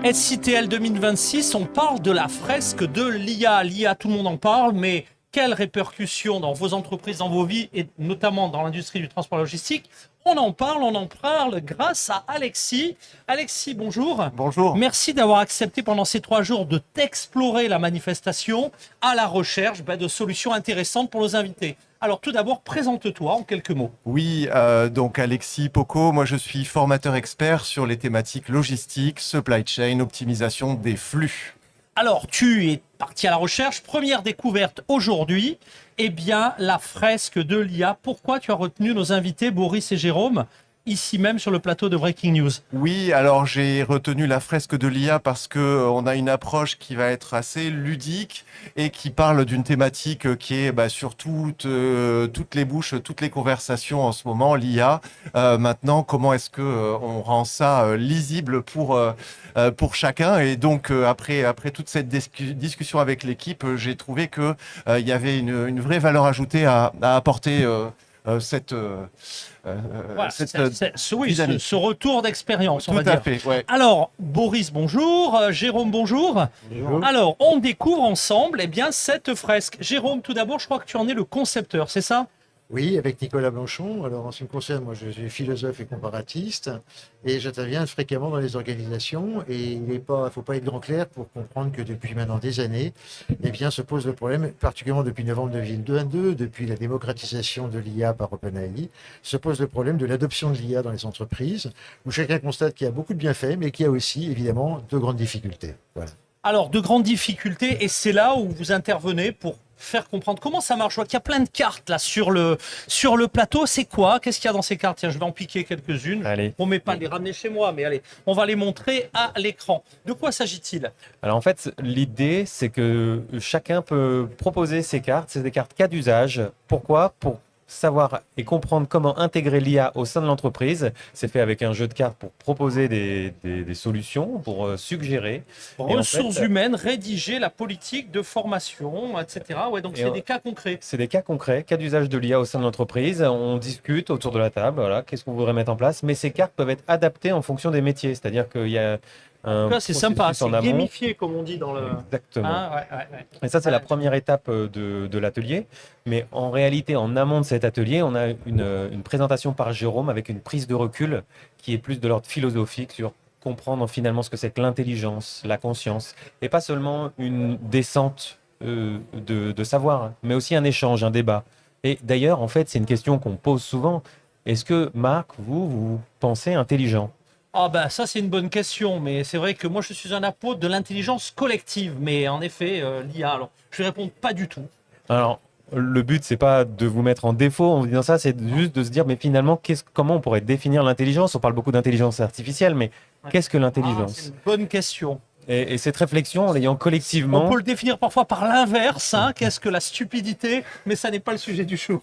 SITL 2026, on parle de la fresque de l'IA. L'IA, tout le monde en parle, mais quelles répercussions dans vos entreprises, dans vos vies, et notamment dans l'industrie du transport logistique? On en parle grâce à Alexis. Alexis, bonjour. Bonjour. Merci d'avoir accepté pendant ces 3 jours de t'explorer la manifestation à la recherche de solutions intéressantes pour nos invités. Alors tout d'abord, présente-toi en quelques mots. Oui, donc Alexis Poco, moi je suis formateur expert sur les thématiques logistiques, supply chain, optimisation des flux. Alors, tu es parti à la recherche. Première découverte aujourd'hui, eh bien, la fresque de l'IA. Pourquoi tu as retenu nos invités, Boris et Jérôme, ici même sur le plateau de Breaking News? Oui, alors j'ai retenu la fresque de l'IA parce que on a une approche qui va être assez ludique et qui parle d'une thématique qui est sur toutes les bouches, toutes les conversations en ce moment, l'IA. Maintenant, comment est-ce que on rend ça lisible pour chacun? Et donc après toute cette discussion avec l'équipe, j'ai trouvé que il y avait une vraie valeur ajoutée à apporter cette Voilà, oui, dynamique. ce retour d'expérience, on va Tout à dire. fait, ouais. Alors, Boris, bonjour. Jérôme, bonjour. Bonjour. Alors, on découvre ensemble bien, cette fresque. Jérôme, tout d'abord, je crois que tu en es le concepteur, c'est ça? Oui, avec Nicolas Blanchon. Alors, en ce qui me concerne, moi, je suis philosophe et comparatiste et j'interviens fréquemment dans les organisations. Et il ne faut pas être grand clair pour comprendre que depuis maintenant des années, se pose le problème, particulièrement depuis novembre 2022, depuis la démocratisation de l'IA par OpenAI, se pose le problème de l'adoption de l'IA dans les entreprises, où chacun constate qu'il y a beaucoup de bienfaits, mais qu'il y a aussi, évidemment, de grandes difficultés. Voilà. Alors, de grandes difficultés, et c'est là où vous intervenez pour faire comprendre comment ça marche. Je vois qu'il y a plein de cartes là sur le plateau. C'est quoi? Qu'est-ce qu'il y a dans ces cartes? Tiens, je vais en piquer quelques-unes. Allez. On ne met pas les ramener chez moi, mais allez, on va les montrer à l'écran. De quoi s'agit-il? Alors en fait, l'idée, c'est que chacun peut proposer ses cartes. C'est des cartes cas d'usage. Pourquoi? Pour savoir et comprendre comment intégrer l'IA au sein de l'entreprise. C'est fait avec un jeu de cartes pour proposer des solutions, pour suggérer. Ressources humaines, rédiger la politique de formation, etc. Ouais, donc c'est des cas concrets. C'est des cas concrets, cas d'usage de l'IA au sein de l'entreprise. On discute autour de la table, voilà, qu'est-ce qu'on voudrait mettre en place. Mais ces cartes peuvent être adaptées en fonction des métiers. C'est-à-dire qu'il y a c'est sympa, c'est gamifié comme on dit dans le... Exactement. Hein, ouais. Et ça, c'est la première étape de l'atelier. Mais en réalité, en amont de cet atelier, on a une présentation par Jérôme avec une prise de recul qui est plus de l'ordre philosophique sur comprendre finalement ce que c'est que l'intelligence, la conscience, et pas seulement une descente de savoir, mais aussi un échange, un débat. Et d'ailleurs, en fait, c'est une question qu'on pose souvent. Est-ce que, Marc, vous pensez intelligent? Ah ben ça c'est une bonne question, mais c'est vrai que moi je suis un apôtre de l'intelligence collective, mais en effet l'IA, alors je vais répondre pas du tout. Alors, le but, c'est pas de vous mettre en défaut en vous disant ça, c'est juste de se dire, mais finalement, comment on pourrait définir l'intelligence? On parle beaucoup d'intelligence artificielle, mais qu'est-ce que l'intelligence? C'est une bonne question. Et cette réflexion, en l'ayant collectivement... On peut le définir parfois par l'inverse, qu'est-ce que la stupidité, mais ça n'est pas le sujet du jour.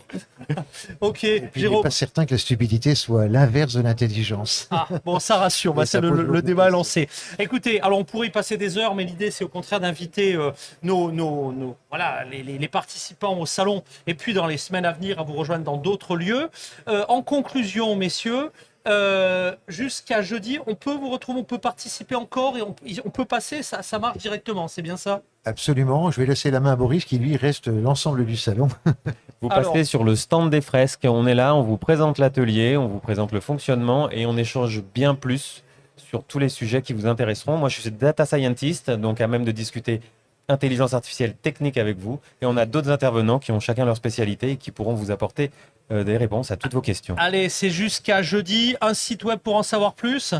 Ok, Et puis, il Jérôme. n'est pas certain que la stupidité soit l'inverse de l'intelligence. Ah, bon, ça rassure, Mais c'est ça pose le beaucoup débat est de lancé. Écoutez, alors on pourrait y passer des heures, mais l'idée c'est au contraire d'inviter les participants au salon et puis dans les semaines à venir à vous rejoindre dans d'autres lieux. En conclusion, messieurs, jusqu'à jeudi, on peut vous retrouver, on peut participer encore et on peut passer, ça marche directement, c'est bien ça? Absolument. Je vais laisser la main à Boris qui, lui, reste l'ensemble du salon. Vous Alors- passez sur le stand des fresques, on est là, on vous présente l'atelier, on vous présente le fonctionnement et on échange bien plus sur tous les sujets qui vous intéresseront. Moi, je suis data scientist, donc à même de discuter intelligence artificielle technique avec vous. Et on a d'autres intervenants qui ont chacun leur spécialité et qui pourront vous apporter des réponses à toutes vos questions. Allez, c'est jusqu'à jeudi, un site web pour en savoir plus?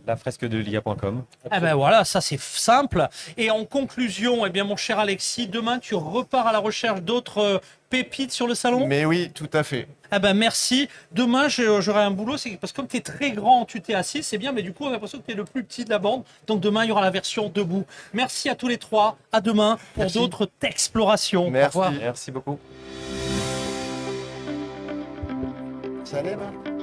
Lafresquedelia.com. Eh ben voilà, ça c'est simple. Et en conclusion, eh bien mon cher Alexis, demain tu repars à la recherche d'autres pépites sur le salon? Mais oui, tout à fait. Eh ben merci. Demain j'aurai un boulot, c'est parce que comme tu es très grand, tu t'es assis, c'est bien, mais du coup on a l'impression que tu es le plus petit de la bande. Donc demain il y aura la version debout. Merci à tous les trois. À demain pour Merci. d'autres explorations. Merci. Au revoir. Merci beaucoup. Ça allait, Marc ?